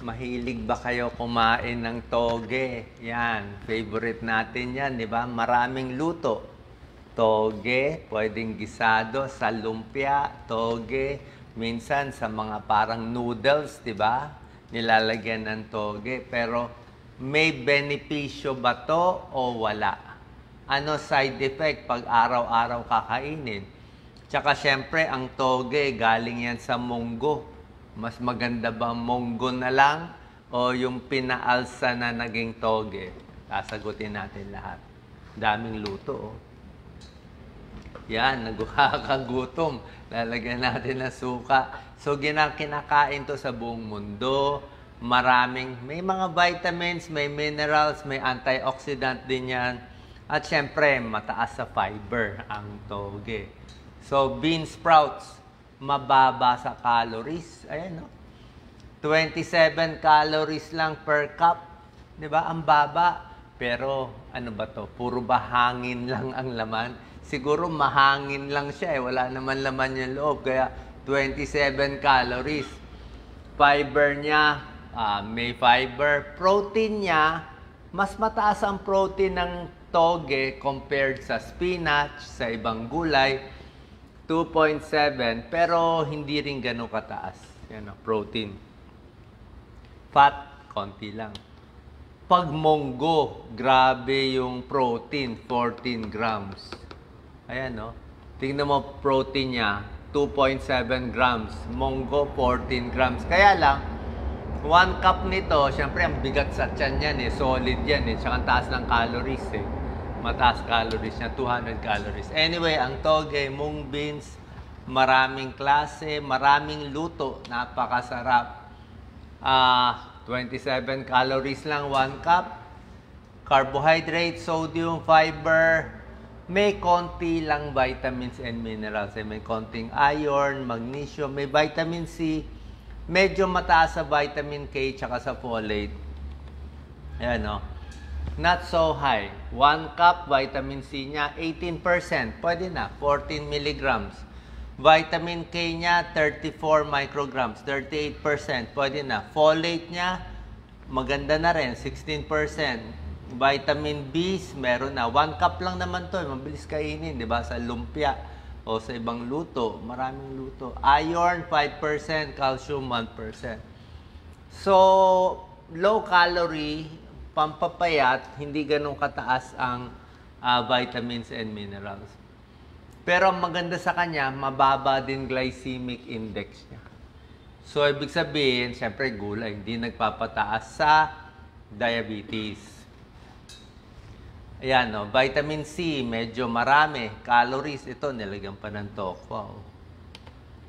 Mahilig ba kayo kumain ng toge? Yan, favorite natin yan, di ba? Maraming luto. Toge, pwedeng gisado sa lumpia, toge, minsan sa mga parang noodles, di ba? Nilalagyan ng toge. Pero may benepisyo ba to o wala? Ano side effect pag araw-araw kakainin? Tsaka syempre, ang toge, galing yan sa munggo. Mas maganda ba munggo na lang o yung pinaalsa na naging toge? Sasagutin natin lahat. Daming luto, oh. Yan, nagkakagutom. Lalagyan natin ng suka. So, kinakain to sa buong mundo. May mga vitamins, may minerals, may antioxidant din yan. At syempre, mataas sa fiber ang toge. So, bean sprouts, mababa sa calories. Ayan, no? 27 calories lang per cup. Di ba? Ang baba. Pero, ano ba to? Puro ba hangin lang ang laman? Siguro mahangin lang siya eh. Wala naman laman yung loob. Kaya, 27 calories. Fiber niya, may fiber. Protein niya, mas mataas ang protein ng toge compared sa spinach, sa ibang gulay. 2.7, pero hindi rin ganun kataas. Yan, protein. Fat, konti lang. Pag munggo, grabe yung protein, 14 grams. Ayan, no? Tingnan mo protein niya, 2.7 grams. Munggo, 14 grams. Kaya lang, 1 cup nito, syempre ang bigat sa tiyan yan eh. Solid yan eh. Tsaka ang taas ng calories eh. Mataas calories niya, 200 calories. Anyway, ang toge, mung beans, maraming klase, maraming luto, napakasarap. 27 calories lang, 1 cup. Carbohydrate, sodium, fiber, may konti lang vitamins and minerals. May konting iron, magnesium, may vitamin C, medyo mataas sa vitamin K, tsaka sa folate. Ayan, no? Not so high. 1 cup, vitamin C niya, 18%. Pwede na, 14 milligrams. Vitamin K niya, 34 micrograms, 38%. Pwede na. Folate niya, maganda na rin, 16%. Vitamin B, meron na. 1 cup lang naman to, mabilis kainin, di ba? Sa lumpia o sa ibang luto, maraming luto. Iron, 5%, calcium, 1%. So, low calorie, pampapayat, hindi ganun kataas ang vitamins and minerals. Pero ang maganda sa kanya, mababa din glycemic index niya. So, ibig sabihin, syempre gulay, hindi nagpapataas sa diabetes. Ayan, no? Vitamin C, medyo marami. Calories, ito, nilagyan pa ng tokwa. Oh.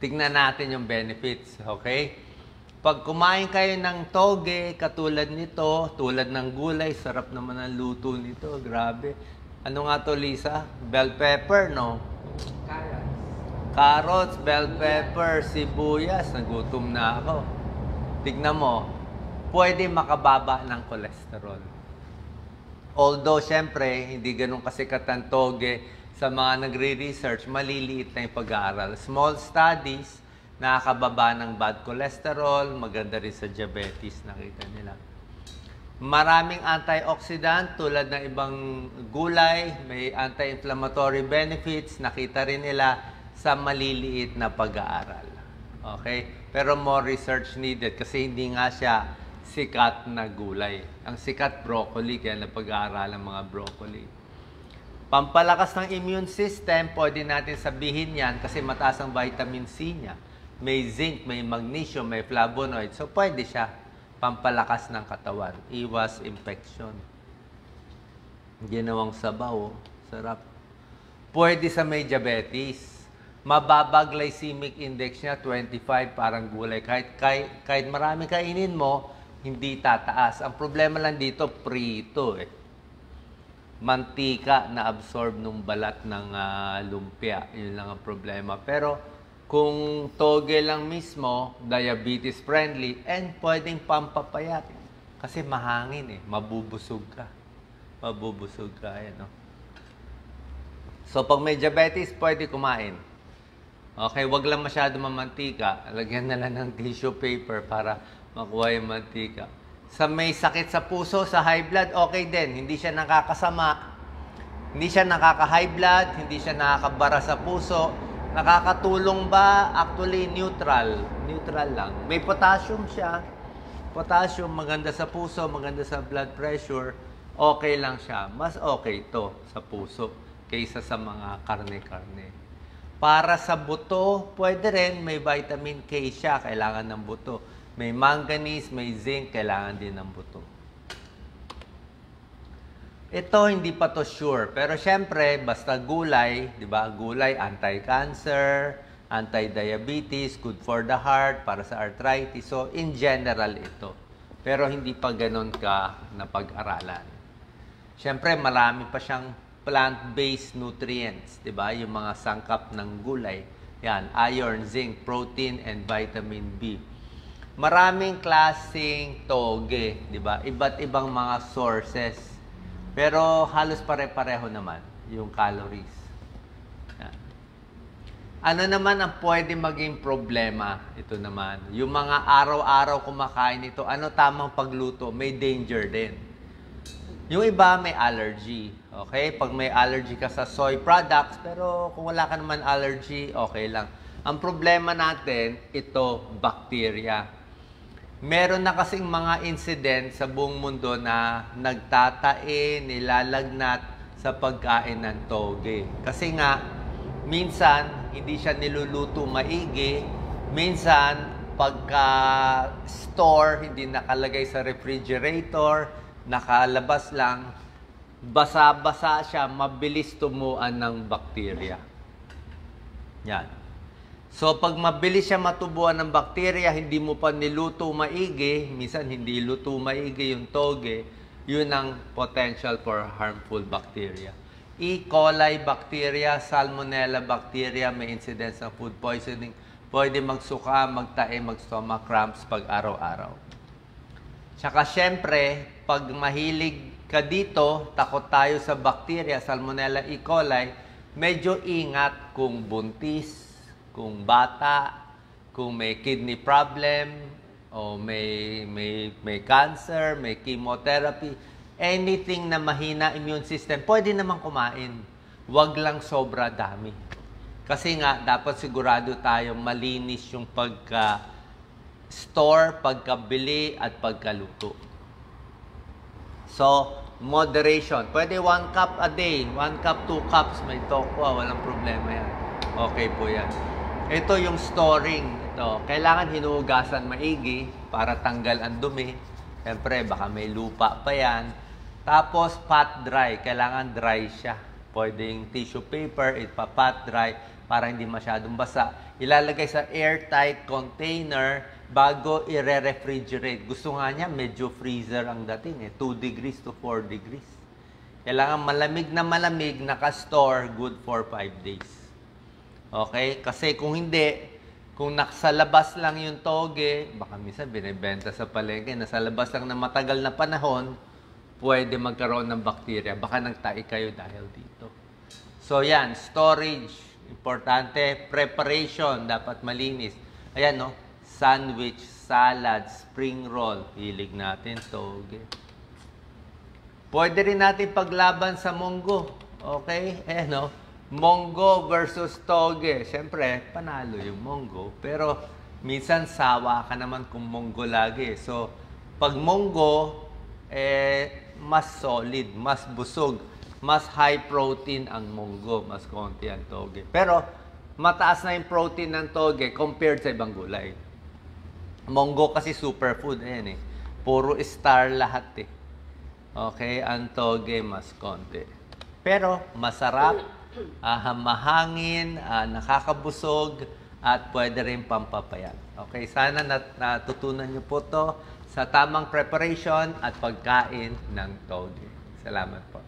Tignan natin yung benefits, okay? Pag kumain kayo ng toge, katulad nito, tulad ng gulay, sarap naman ang luto nito. Grabe. Ano nga to, Lisa? Bell pepper, no? Carrots. Carrots, bell pepper, sibuyas. Nagutom na ako. Tignan mo, pwede makababa ng cholesterol. Although, syempre, hindi ganun kasikat ang toge sa mga nagre-research, maliliit na yung pag-aaral. Small studies, nakakababa ng bad cholesterol, maganda rin sa diabetes, nakita nila. Maraming antioxidant tulad ng ibang gulay, may anti-inflammatory benefits, nakita rin nila sa maliliit na pag-aaral. Okay? Pero more research needed kasi hindi nga siya sikat na gulay. Ang sikat broccoli, kaya napag-aaral ang mga broccoli. Pampalakas ng immune system, pwede natin sabihin yan kasi mataas ang vitamin C niya. May zinc, may magnesium, may flavonoid. So, pwede siya pampalakas ng katawan. Iwas infection. Ginawang sabaw. Sarap. Pwede sa may diabetes. Mababa glycemic index niya, 25, parang gulay. Kahit marami kainin mo, hindi tataas. Ang problema lang dito, prito eh. Mantika na absorb nung balat ng lumpia. Yun lang ang problema. Pero, kung toge lang mismo, diabetes friendly, and pwedeng pampapayat. Kasi mahangin eh, mabubusog ka. Mabubusog ka, ayan, no? So, pag may diabetes, pwede kumain. Okay, wag lang masyado mamantika. Lagyan na lang ng tissue paper para Makuha yung mantika. Sa may sakit sa puso, sa high blood, okay din. Hindi siya nakakasama. Hindi siya nakaka-high blood, hindi siya nakakabara sa puso. Nakakatulong ba? Actually, neutral. Neutral lang. May potassium siya. Potassium, maganda sa puso, maganda sa blood pressure. Okay lang siya. Mas okay to sa puso kaysa sa mga karne-karne. Para sa buto, pwede rin. May vitamin K siya. Kailangan ng buto. May manganese, may zinc. Kailangan din ng buto. Ito, hindi pa to sure. Pero syempre, basta gulay, di ba? Gulay, anti-cancer, anti-diabetes, good for the heart, para sa arthritis. So, in general ito. Pero hindi pa ganun ka napag-aralan. Syempre, marami pa siyang plant-based nutrients, di ba? Yung mga sangkap ng gulay. Yan, iron, zinc, protein, and vitamin B. Maraming klaseng toge, di ba? Iba't ibang mga sources. Pero halos pare-pareho naman yung calories. Yan. Ano naman ang pwede maging problema? Ito naman, yung mga araw-araw kumakain ito, ano tamang pagluto? May danger din. Yung iba may allergy. Okay? Pag may allergy ka sa soy products, pero kung wala ka naman allergy, okay lang. Ang problema natin, ito, bacteria. Meron na kasing mga incident sa buong mundo na nagtatae, nilalagnat sa pagkain ng toge. Kasi nga, minsan, hindi siya niluluto maigi. Minsan, pagka-store, hindi nakalagay sa refrigerator, nakalabas lang, basa-basa siya, mabilis tumuan ng bakterya. Yan. So, pag mabilis siya matubuan ng bakterya, hindi mo pa niluto maigi, minsan hindi luto maigi yung toge, yun ang potential for harmful bacteria. E. coli bacteria, salmonella bacteria, may incidence ng food poisoning, pwede magsuka, magtae, mag-stomach cramps pag araw-araw. Tsaka syempre, pag mahilig ka dito, takot tayo sa bacteria, salmonella, E. coli, medyo ingat kung buntis, kung bata, kung may kidney problem, o may cancer, may chemotherapy, anything na mahina immune system, pwede naman kumain. Huwag lang sobra dami. Kasi nga, dapat sigurado tayong malinis yung pagka-store, pagkabili, at pagkaluto. So, moderation. Pwede 1 cup a day, 1 cup, 2 cups, may tokwa, walang problema yan. Okay po yan. Ito yung storing. Ito, kailangan hinugasan maigi para tanggal ang dumi. Siyempre, baka may lupa pa yan. Tapos, pat dry. Kailangan dry siya. Pwedeng tissue paper, ipa-pat dry para hindi masyadong basa. Ilalagay sa airtight container bago i-refrigerate. Gusto nga niya, medyo freezer ang dating. 2 degrees to 4 degrees. Kailangan malamig na malamig, naka-store, good for 5 days. Okay? Kasi kung hindi, kung nasa labas lang yung toge, baka minsan binibenta sa palengke, nasa labas lang na matagal na panahon, pwede magkaroon ng bakterya. Baka nagtae kayo dahil dito. So yan, storage, importante. Preparation, dapat malinis. Ayan, no? Sandwich, salad, spring roll. Hilig natin, toge. Pwede rin natin paglaban sa munggo. Okay? Ayan, no? Monggo versus toge. Siyempre, panalo yung monggo. Pero, minsan sawa ka naman kung monggo lagi. So, pag monggo, mas solid, mas busog, mas high protein ang monggo, mas konti ang toge. Pero, mataas na yung protein ng toge compared sa ibang gulay. Monggo kasi superfood. Ayan eh. Puro star lahat eh. Okay? Ang toge, mas konti. Pero, masarap. Mahangin, nakakabusog, at pwede rin pampapayat. Okay, sana natutunan niyo po to sa tamang preparation at pagkain ng toge. Salamat po.